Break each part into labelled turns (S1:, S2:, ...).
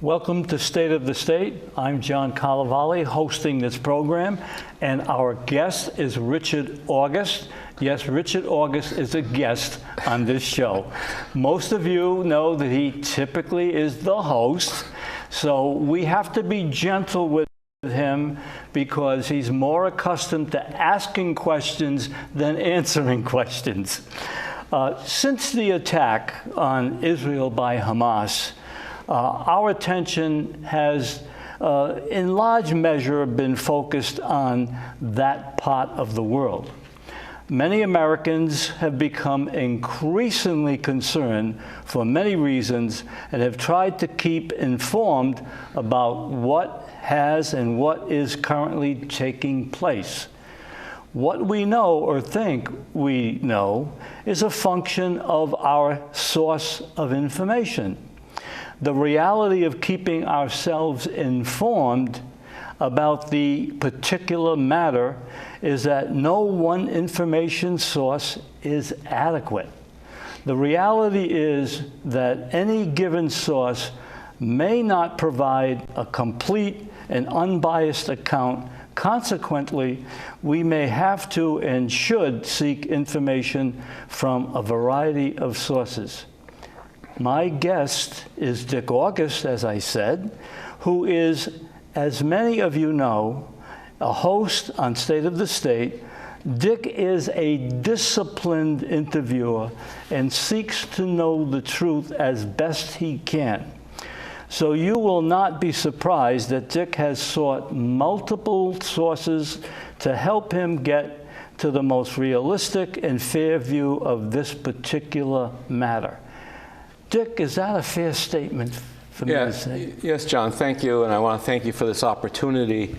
S1: Welcome to State of the State. I'm John Carlevale, hosting this program, and our guest is Richard August. Yes, Richard August is a guest on this show. Most of you know that he typically is the host, so we have to be gentle with him because he's more accustomed to asking questions than answering questions. Since the attack on Israel by Hamas, our attention has, in large measure, been focused on that part of the world. Many Americans have become increasingly concerned for many reasons and have tried to keep informed about what has and what is currently taking place. What we know or think we know is a function of our source of information. The reality of keeping ourselves informed about the particular matter is that no one information source is adequate. The reality is that any given source may not provide a complete and unbiased account. Consequently, we may have to and should seek information from a variety of sources. My guest is Dick August, as I said, who is, as many of you know, a host on State of the State. Dick is a disciplined interviewer and seeks to know the truth as best he can. So you will not be surprised that Dick has sought multiple sources to help him get to the most realistic and fair view of this particular matter. Dick, is that a fair statement for me to say?
S2: Yes, John, thank you. And I want to thank you for this opportunity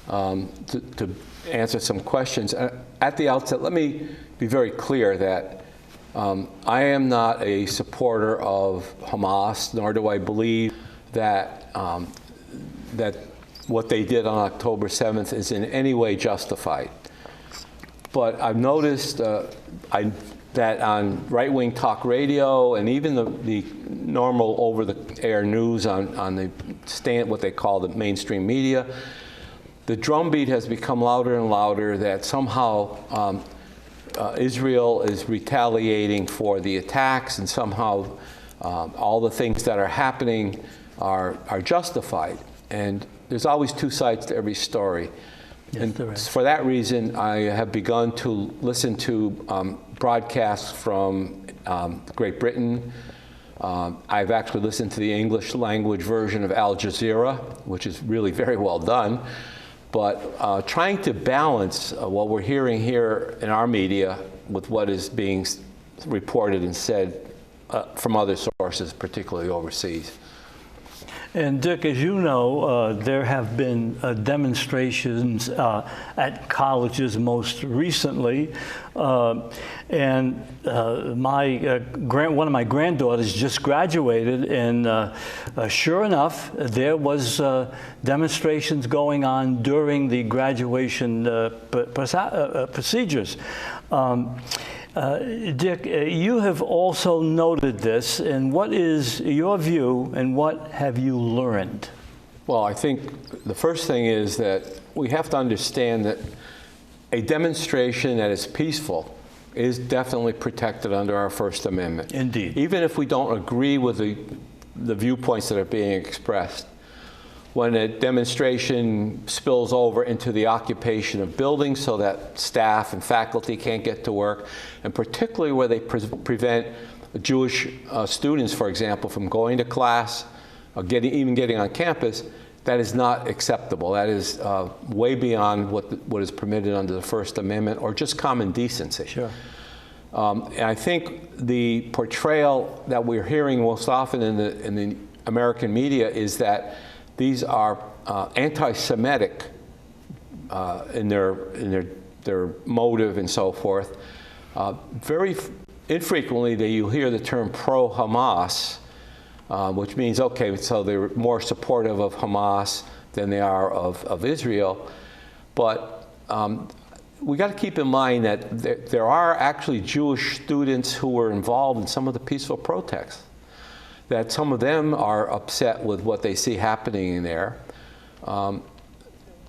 S2: to answer some questions. At the outset, let me be very clear that I am not a supporter of Hamas, nor do I believe that, that what they did on October 7th is in any way justified. But I've noticed that on right-wing talk radio and even the normal over-the-air news on the what they call the mainstream media, the drumbeat has become louder and louder that somehow Israel is retaliating for the attacks and somehow all the things that are happening are justified. And there's always two sides to every story.
S1: Yes,
S2: and for that reason, I have begun to listen to broadcasts from Great Britain. I've actually listened to the English language version of Al Jazeera, which is really very well done. But trying to balance what we're hearing here in our media with what is being reported and said from other sources, particularly overseas.
S1: And Dick, as you know, there have been demonstrations at colleges most recently, and one of my granddaughters just graduated, and sure enough, there was demonstrations going on during the graduation procedures. Dick, you have also noted this, and what is your view and what have you learned?
S2: Well, I think the first thing is that we have to understand that a demonstration that is peaceful is definitely protected under our First Amendment.
S1: Indeed.
S2: Even if we don't agree with the viewpoints that are being expressed. When a demonstration spills over into the occupation of buildings so that staff and faculty can't get to work, and particularly where they prevent Jewish students, for example, from going to class or even getting on campus, that is not acceptable. That is way beyond what is permitted under the First Amendment or just common decency.
S1: Sure.
S2: And I think the portrayal that we're hearing most often in the American media is that these are anti-Semitic in their motive and so forth. Very infrequently you'll hear the term pro-Hamas, which means, okay, so they're more supportive of Hamas than they are of Israel. But we got to keep in mind that there are actually Jewish students who were involved in some of the peaceful protests. that some of them are upset with what they see happening in there.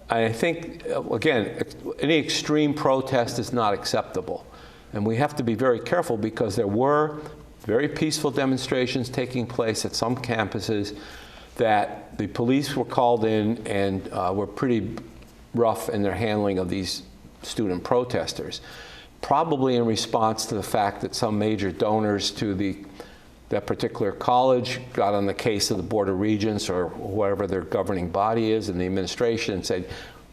S2: I think, again, any extreme protest is not acceptable. And we have to be very careful because there were very peaceful demonstrations taking place at some campuses that the police were called in and were pretty rough in their handling of these student protesters, probably in response to the fact that some major donors to that particular college got on the case of the Board of Regents or whatever their governing body is and the administration and said,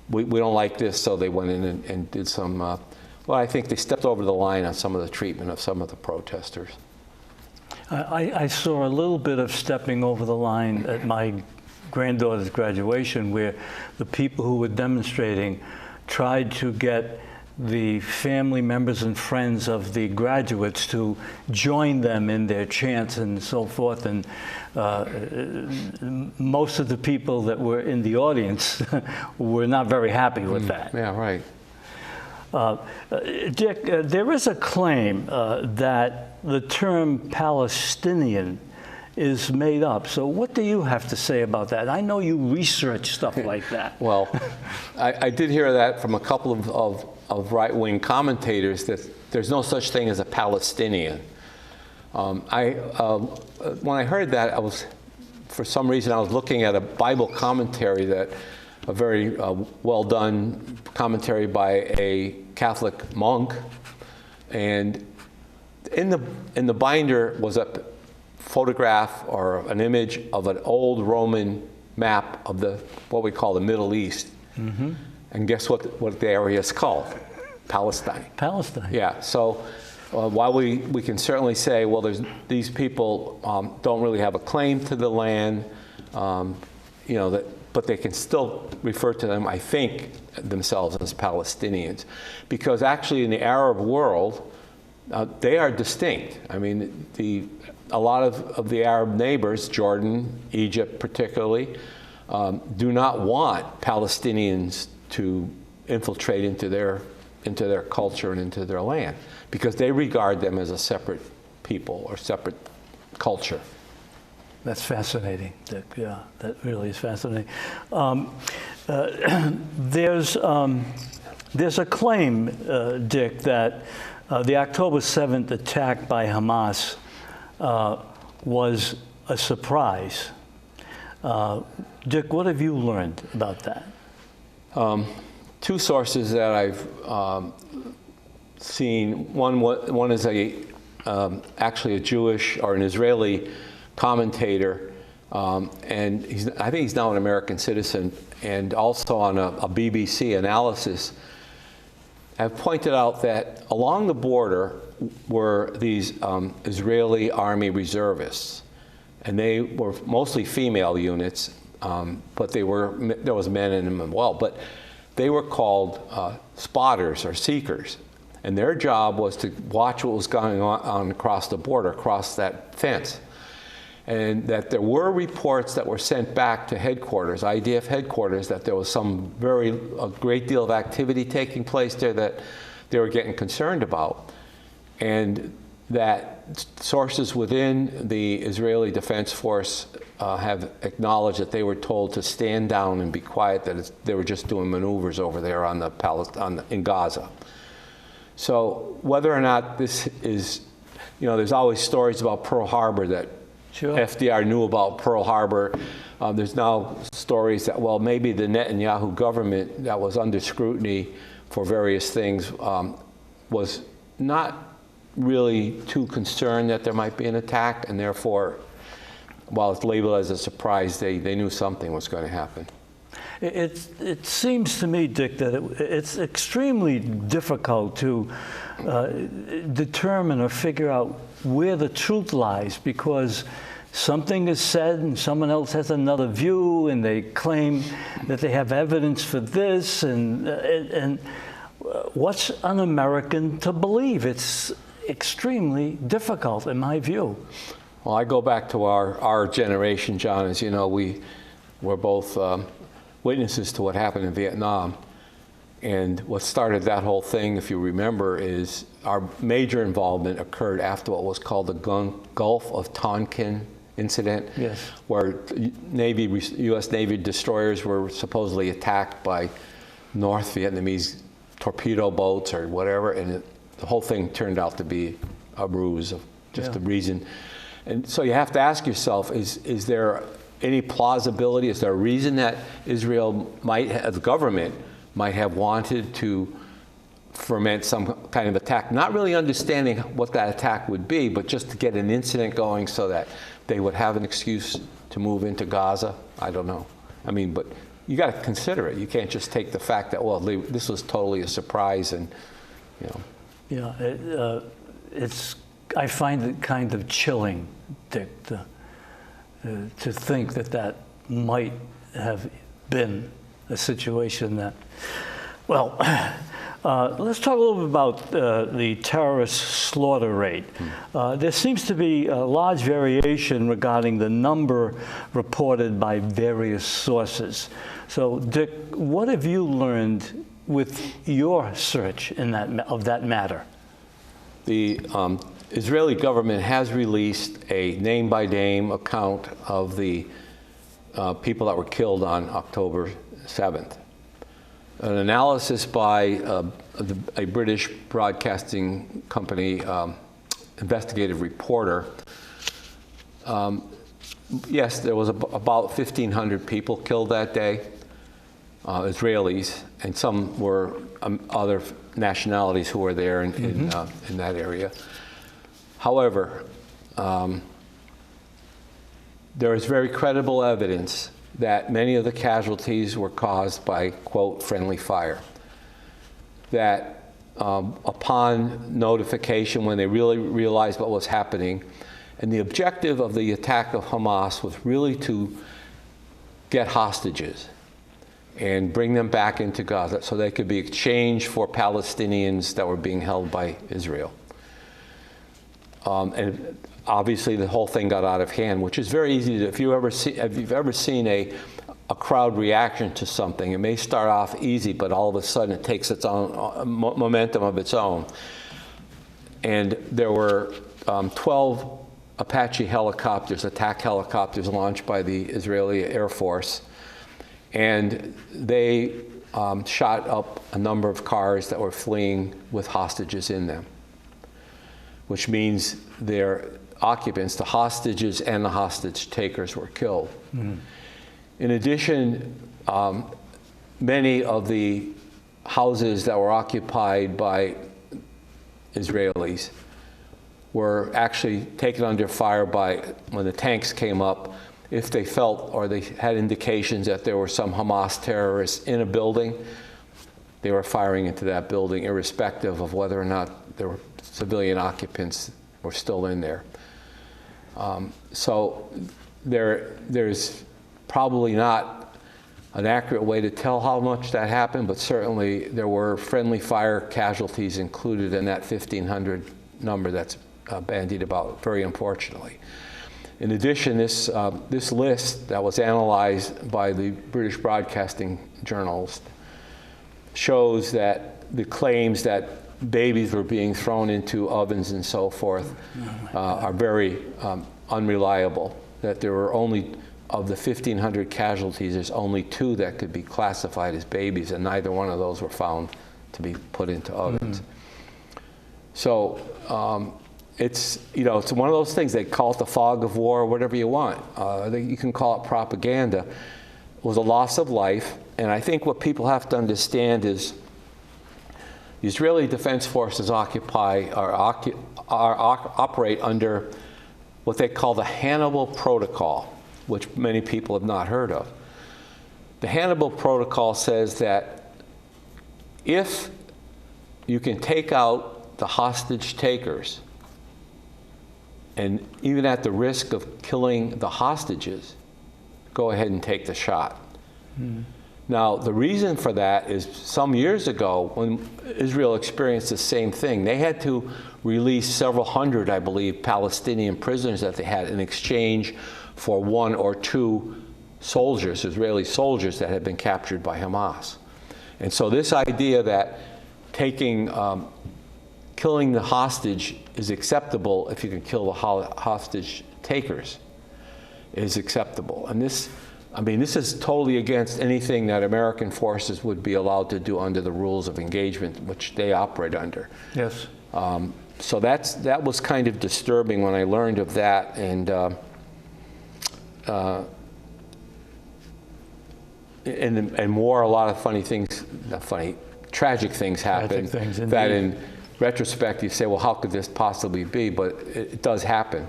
S2: we don't like this, so they went in and did some, well, I think they stepped over the line on some of the treatment of some of the protesters.
S1: I saw a little bit of stepping over the line at my granddaughter's graduation where the people who were demonstrating tried to get the family members and friends of the graduates to join them in their chants and so forth. And most of the people that were in the audience were not very happy with that.
S2: Yeah, right.
S1: Dick, there is a claim that the term Palestinian is made up. So what do you have to say about that? I know you research stuff like that.
S2: Well, I did hear that from a couple of right-wing commentators that there's no such thing as a Palestinian. When I heard that, for some reason, I was looking at a Bible commentary a very well-done commentary by a Catholic monk, and in the binder was a photograph or an image of an old Roman map of what we call the Middle East. Mm-hmm. And guess what the area is called? Palestine.
S1: Palestine.
S2: Yeah. So while we can certainly say, well, these people don't really have a claim to the land, but they can still refer to them, I think, themselves as Palestinians, because actually in the Arab world, they are distinct. I mean, a lot of the Arab neighbors, Jordan, Egypt particularly, do not want Palestinians to infiltrate into their culture and into their land, because they regard them as a separate people or separate culture.
S1: That's fascinating, Dick. Yeah, that really is fascinating. There's a claim, Dick, that the October 7th attack by Hamas was a surprise. Dick, what have you learned about that?
S2: Two sources that I've seen. One is actually a Jewish or an Israeli commentator, and I think he's now an American citizen, and also on a BBC analysis, have pointed out that along the border were these Israeli army reservists, and they were mostly female units, but there was men in them as well. But they were called spotters or seekers, and their job was to watch what was going on across the border, across that fence. And that there were reports that were sent back to headquarters, IDF headquarters, that there was a great deal of activity taking place there that they were getting concerned about. And that sources within the Israeli Defense Force have acknowledged that they were told to stand down and be quiet, that they were just doing maneuvers over there in Gaza. So whether or not this is, there's always stories about Pearl Harbor that
S1: Sure.
S2: FDR knew about Pearl Harbor. There's now stories that, well, maybe the Netanyahu government that was under scrutiny for various things was not really too concerned that there might be an attack, and therefore, while it's labeled as a surprise, they knew something was going to happen.
S1: It seems to me, Dick, that it's extremely difficult to determine or figure out where the truth lies, because something is said and someone else has another view, and they claim that they have evidence for this, and what's un-American to believe? It's extremely difficult, in my view.
S2: Well, I go back to our generation, John. As you know, we were both witnesses to what happened in Vietnam. And what started that whole thing, if you remember, is our major involvement occurred after what was called the Gulf of Tonkin incident,
S1: Yes.
S2: where U.S. Navy destroyers were supposedly attacked by North Vietnamese torpedo boats or whatever, and the whole thing turned out to be a ruse of just the reason. And so you have to ask yourself, is there any plausibility? Is there a reason that Israel the government might have wanted to foment some kind of attack, not really understanding what that attack would be, but just to get an incident going so that they would have an excuse to move into Gaza? I don't know. I mean, but you got to consider it. You can't just take the fact that, well, this was totally a surprise, and, you know.
S1: Yeah, I find it kind of chilling, Dick, to think that might have been a situation that, well, let's talk a little bit about the terrorist slaughter rate. There seems to be a large variation regarding the number reported by various sources. So, Dick, what have you learned with your search of that matter?
S2: The Israeli government has released a name-by-name account of the people that were killed on October 7th. An analysis by a British broadcasting company, investigative reporter, yes, there was about 1,500 people killed that day, Israelis, and some were other nationalities who were there in that area. However, there is very credible evidence that many of the casualties were caused by, quote, friendly fire. That upon notification, when they really realized what was happening, and the objective of the attack of Hamas was really to get hostages and bring them back into Gaza so they could be exchanged for Palestinians that were being held by Israel. And obviously the whole thing got out of hand, which is very easy to, if you've ever seen a crowd reaction to something, it may start off easy, but all of a sudden it takes its own momentum of its own. And there were 12 Apache helicopters, attack helicopters, launched by the Israeli Air Force. And they shot up a number of cars that were fleeing with hostages in them, which means their occupants, the hostages and the hostage takers, were killed. In addition, many of the houses that were occupied by Israelis were actually taken under fire by, when the tanks came up, if they felt or they had indications that there were some Hamas terrorists in a building, they were firing into that building, irrespective of whether or not there were civilian occupants were still in there. So there's probably not an accurate way to tell how much that happened, but certainly there were friendly fire casualties included in that 1,500 number that's bandied about, very unfortunately. In addition, this list that was analyzed by the British broadcasting journalist shows that the claims that babies were being thrown into ovens and so forth are very unreliable, that there were only, of the 1,500 casualties, there's only 2 that could be classified as babies, and neither one of those were found to be put into ovens. So it's, it's one of those things, they call it the fog of war, or whatever you want. You can call it propaganda. It was a loss of life, and I think what people have to understand is the Israeli Defense Forces operate under what they call the Hannibal Protocol, which many people have not heard of. The Hannibal Protocol says that if you can take out the hostage takers, and even at the risk of killing the hostages, go ahead and take the shot. Now, the reason for that is some years ago, when Israel experienced the same thing, they had to release several hundred, I believe, Palestinian prisoners that they had in exchange for 1 or 2 soldiers, Israeli soldiers that had been captured by Hamas. And so this idea that killing the hostage is acceptable if you can kill the hostage takers is acceptable. And this, I mean, this is totally against anything that American forces would be allowed to do under the rules of engagement, which they operate under.
S1: Yes.
S2: So that was kind of disturbing when I learned of that, and more, a lot of funny things, not funny, tragic things happen.
S1: Tragic things,
S2: that
S1: indeed.
S2: in retrospect you say, well, how could this possibly be? But it does happen.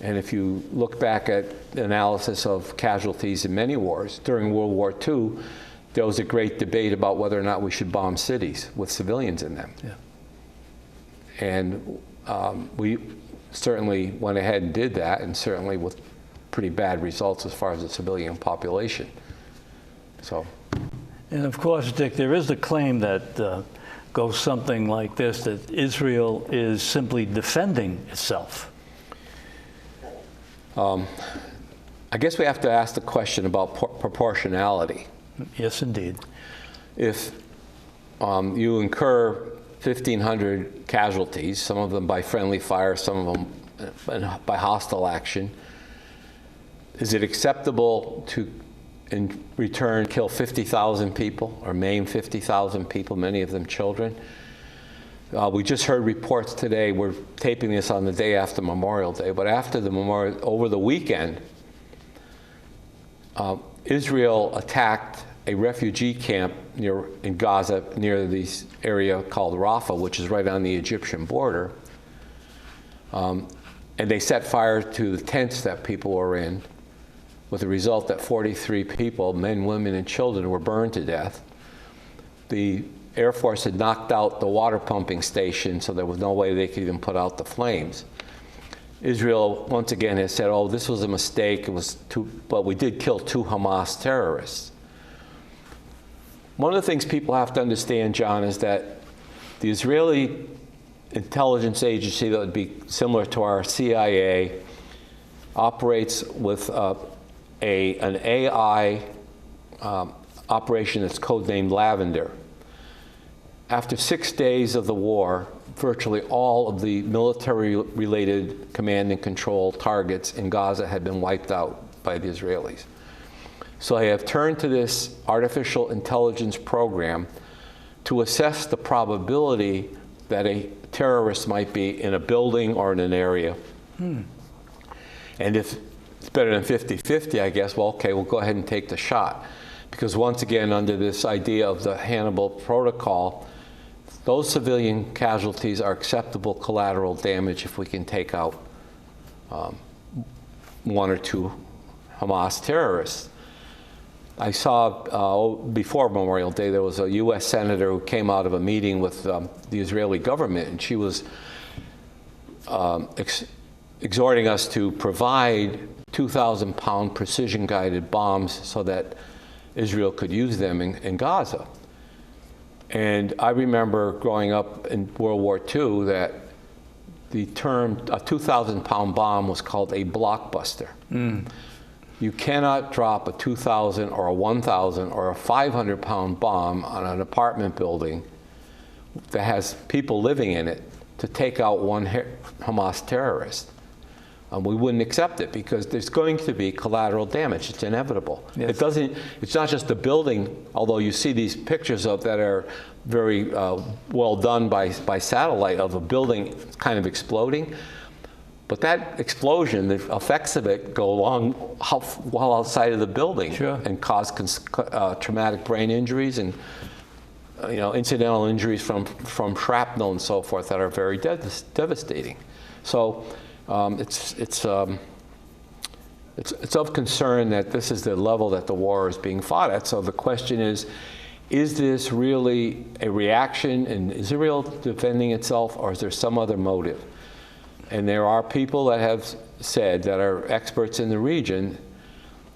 S2: And if you look back at the analysis of casualties in many wars, during World War II, there was a great debate about whether or not we should bomb cities with civilians in them.
S1: Yeah.
S2: And we certainly went ahead and did that, and certainly with pretty bad results as far as the civilian population. So.
S1: And of course, Dick, there is the claim that goes something like this, that Israel is simply defending itself.
S2: I guess we have to ask the question about proportionality.
S1: Yes, indeed.
S2: If you incur 1,500 casualties, some of them by friendly fire, some of them by hostile action, is it acceptable to, in return, kill 50,000 people or maim 50,000 people, many of them children? We just heard reports today, we're taping this on the day after Memorial Day, but after the Memorial, over the weekend, Israel attacked a refugee camp in Gaza near this area called Rafah, which is right on the Egyptian border. And they set fire to the tents that people were in, with the result that 43 people, men, women, and children, were burned to death. The Air Force had knocked out the water pumping station, so there was no way they could even put out the flames. Israel, once again, has said, oh, this was a mistake, but we did kill 2 Hamas terrorists. One of the things people have to understand, John, is that the Israeli intelligence agency, that would be similar to our CIA, operates with an AI operation that's codenamed Lavender. After 6 days of the war, virtually all of the military-related command and control targets in Gaza had been wiped out by the Israelis. So they have turned to this artificial intelligence program to assess the probability that a terrorist might be in a building or in an area. And if it's better than 50-50, I guess, well, okay, we'll go ahead and take the shot. Because once again, under this idea of the Hannibal Protocol, those civilian casualties are acceptable collateral damage if we can take out 1 or 2 Hamas terrorists. I saw before Memorial Day, there was a U.S. senator who came out of a meeting with the Israeli government, and she was exhorting us to provide 2,000-pound precision-guided bombs so that Israel could use them in Gaza. And I remember growing up in World War II that the term, a 2,000-pound bomb was called a blockbuster. You cannot drop a 2,000 or a 1,000 or a 500-pound bomb on an apartment building that has people living in it to take out 1 Hamas terrorist. We wouldn't accept it because there's going to be collateral damage. It's inevitable.
S1: Yes.
S2: It's not just the building, although you see these pictures of that are very well done by satellite of a building kind of exploding. But that explosion, the effects of it go along well outside of the building.
S1: Sure. And
S2: cause traumatic brain injuries and incidental injuries from shrapnel and so forth that are very devastating. So it's of concern that this is the level that the war is being fought at. So the question is this really a reaction, and is Israel defending itself, or is there some other motive? And there are people that have said, that are experts in the region,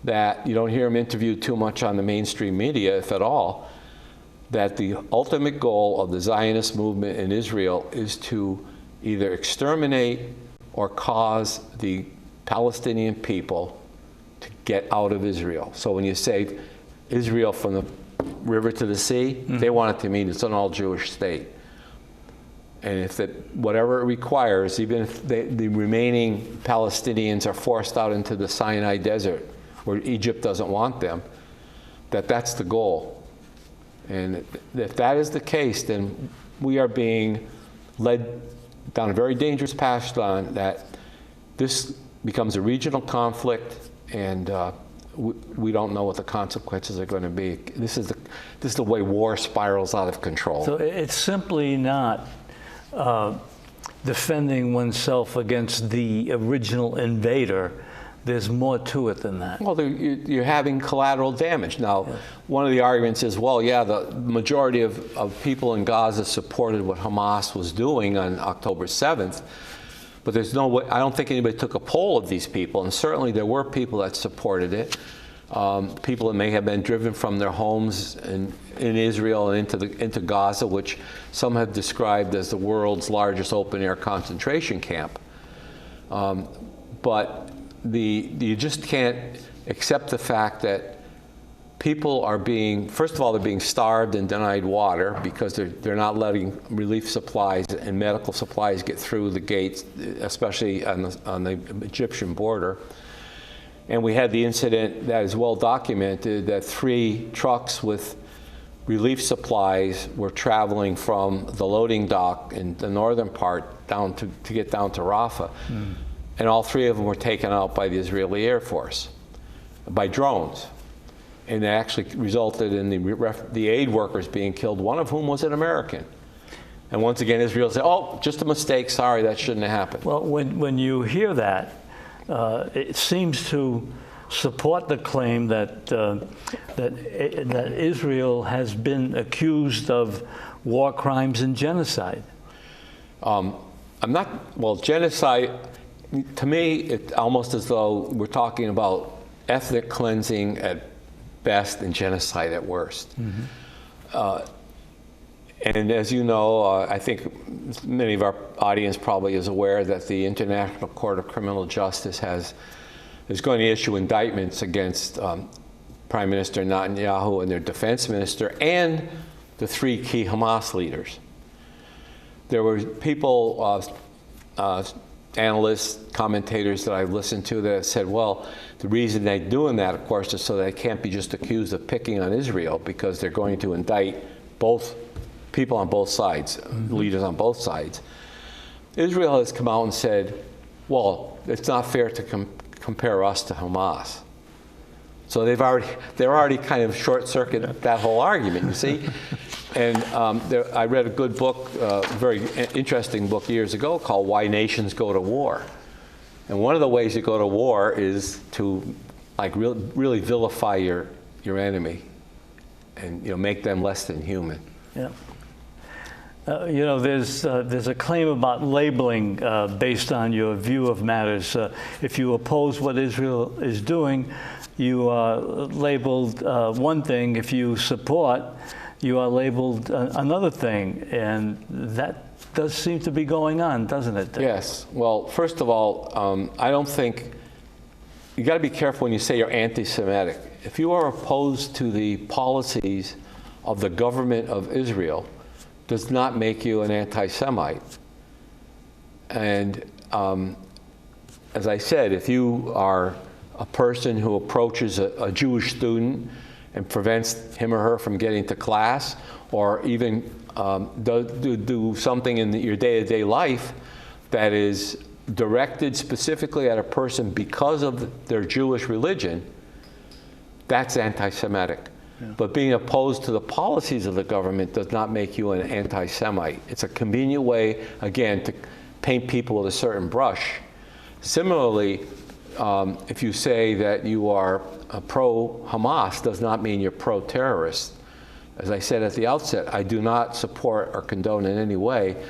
S2: that you don't hear them interviewed too much on the mainstream media, if at all, that the ultimate goal of the Zionist movement in Israel is to either exterminate or cause the Palestinian people to get out of Israel. So when you say Israel from the river to the sea, they want it to mean it's an all-Jewish state. And if whatever it requires, even if the remaining Palestinians are forced out into the Sinai Desert, where Egypt doesn't want them, that's the goal. And if that is the case, then we are being led down a very dangerous path on that this becomes a regional conflict, and we don't know what the consequences are going to be. This is the way war spirals out of control.
S1: So it's simply not defending oneself against the original invader. There's more to it than that.
S2: Well, you're having collateral damage. Now, one of the arguments is, well, yeah, the majority of people in Gaza supported what Hamas was doing on October 7th, but there's no way, I don't think anybody took a poll of these people, and certainly there were people that supported it. People that may have been driven from their homes in Israel and into Gaza, which some have described as the world's largest open-air concentration camp. But you just can't accept the fact that people are first of all, they're being starved and denied water because they're not letting relief supplies and medical supplies get through the gates, especially on the Egyptian border. And we had the incident that is well documented that 3 trucks with relief supplies were traveling from the loading dock in the northern part down to get down to Rafah. And all 3 of them were taken out by the Israeli Air Force, by drones. And it actually resulted in the aid workers being killed, one of whom was an American. And once again, Israel said, oh, just a mistake, sorry, that shouldn't have happened.
S1: Well, when you hear that, it seems to support the claim that Israel has been accused of war crimes and genocide.
S2: Genocide, to me, it's almost as though we're talking about ethnic cleansing at best and genocide at worst. And as you know, I think many of our audience probably is aware that the International Court of Criminal Justice is going to issue indictments against Prime Minister Netanyahu and their defense minister and the 3 key Hamas leaders. There were people, analysts, commentators that I've listened to that said, well, the reason they're doing that, of course, is so they can't be just accused of picking on Israel, because they're going to indict both people on both sides, leaders on both sides. Israel has come out and said, well, it's not fair to compare us to Hamas. So they're already kind of short-circuited that whole argument, you see? And I read a good book, a very interesting book years ago called Why Nations Go to War. And one of the ways you go to war is to really vilify your enemy and make them less than human.
S1: Yeah. There's a claim about labeling based on your view of matters. If you oppose what Israel is doing, you are labeled one thing. If you support, you are labeled another thing. And that does seem to be going on, doesn't it?
S2: Yes. Well, first of all, I don't think, you got to be careful when you say you're anti-Semitic. If you are opposed to the policies of the government of Israel, does not make you an anti-Semite. And as I said, if you are a person who approaches a Jewish student and prevents him or her from getting to class, or even do something in your day-to-day life that is directed specifically at a person because of their Jewish religion, that's anti-Semitic. But being opposed to the policies of the government does not make you an anti-Semite. It's a convenient way, again, to paint people with a certain brush. Similarly, if you say that you are pro-Hamas, does not mean you're pro-terrorist. As I said at the outset, I do not support or condone in any way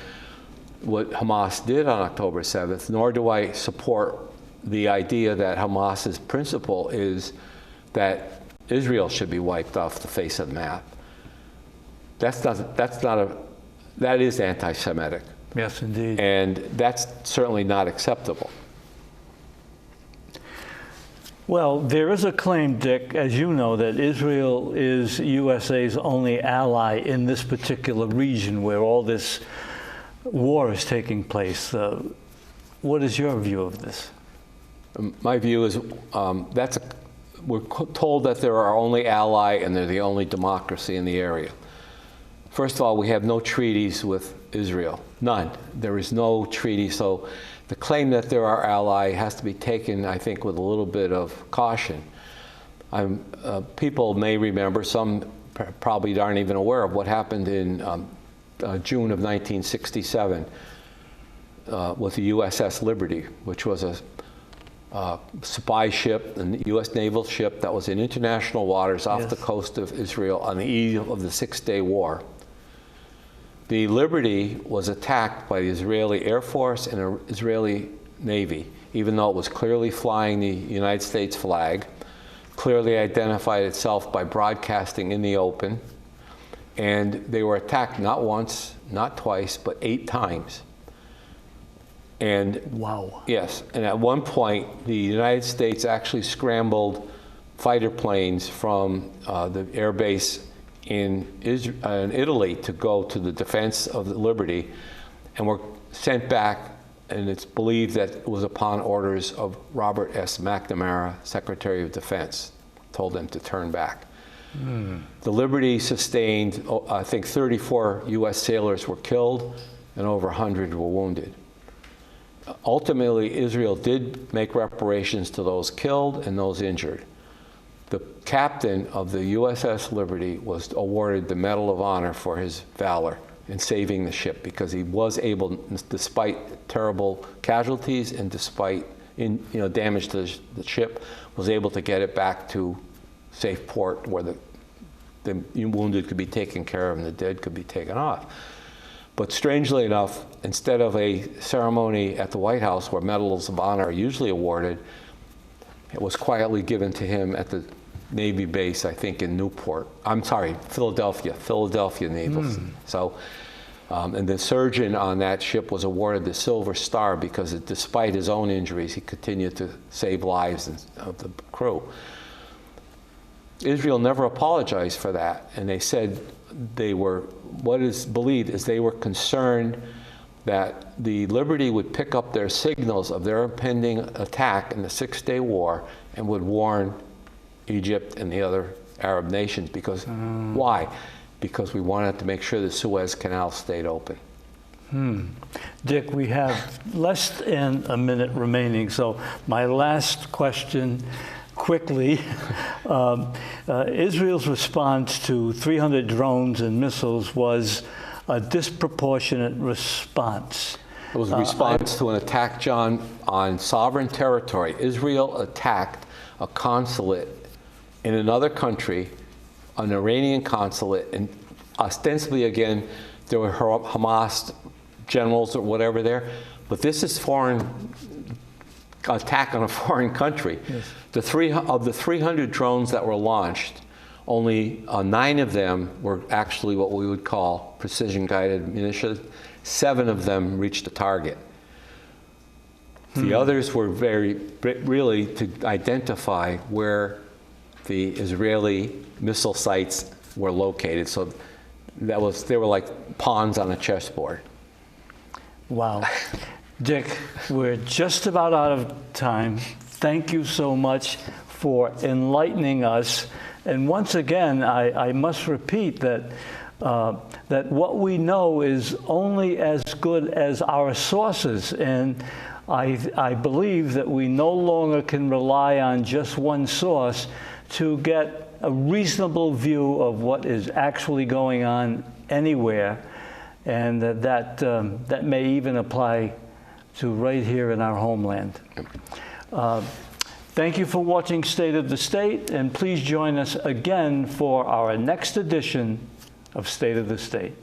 S2: what Hamas did on October 7th, nor do I support the idea that Hamas's principle is that Israel should be wiped off the face of the map. That is anti-Semitic.
S1: Yes, indeed.
S2: And that's certainly not acceptable.
S1: Well, there is a claim, Dick, as you know, that Israel is USA's only ally in this particular region where all this war is taking place. What is your view of this?
S2: My view is we're told that they're our only ally and they're the only democracy in the area. First of all, we have no treaties with Israel. None. There is no treaty. So the claim that they're our ally has to be taken, I think, with a little bit of caution. People may remember, some probably aren't even aware of what happened in June of 1967 with the USS Liberty, which was a spy ship, a U.S. naval ship that was in international waters off the coast of Israel on the eve of the Six-Day War. The Liberty was attacked by the Israeli Air Force and the Israeli Navy, even though it was clearly flying the United States flag, clearly identified itself by broadcasting in the open, and they were attacked not once, not twice, but 8 times. And
S1: wow.
S2: Yes, and at one point, the United States actually scrambled fighter planes from the air base in Italy to go to the defense of the Liberty, and were sent back, and it's believed that it was upon orders of Robert S. McNamara, Secretary of Defense, told them to turn back. The Liberty sustained, I think 34 U.S. sailors were killed and over 100 were wounded. Ultimately, Israel did make reparations to those killed and those injured. The captain of the USS Liberty was awarded the Medal of Honor for his valor in saving the ship, because he was able, despite terrible casualties and despite damage to the ship, was able to get it back to safe port where the wounded could be taken care of and the dead could be taken off. But strangely enough, instead of a ceremony at the White House where medals of honor are usually awarded, it was quietly given to him at the Navy base, I think in Philadelphia Naval. So, and the surgeon on that ship was awarded the Silver Star because despite his own injuries, he continued to save lives of the crew. Israel never apologized for that, and they said what is believed is they were concerned that the Liberty would pick up their signals of their impending attack in the Six-Day War and would warn Egypt and the other Arab nations. Because why? Because we wanted to make sure the Suez Canal stayed open.
S1: Dick, we have less than a minute remaining, so my last question, quickly. Israel's response to 300 drones and missiles was a disproportionate response.
S2: It was a response to an attack, John, on sovereign territory. Israel attacked a consulate in another country, an Iranian consulate, and ostensibly, again, there were Hamas generals or whatever there, but this is foreign attack on a foreign country. Yes. Of the 300 drones that were launched, only 9 of them were actually what we would call precision-guided munitions. 7 of them reached the target. The others were really to identify where the Israeli missile sites were located. So they were like pawns on a chessboard. Wow.
S1: Dick, we're just about out of time. Thank you so much for enlightening us. And once again, I must repeat that that what we know is only as good as our sources. And I believe that we no longer can rely on just one source to get a reasonable view of what is actually going on anywhere. And that may even apply to right here in our homeland. Thank you for watching State of the State, and please join us again for our next edition of State of the State.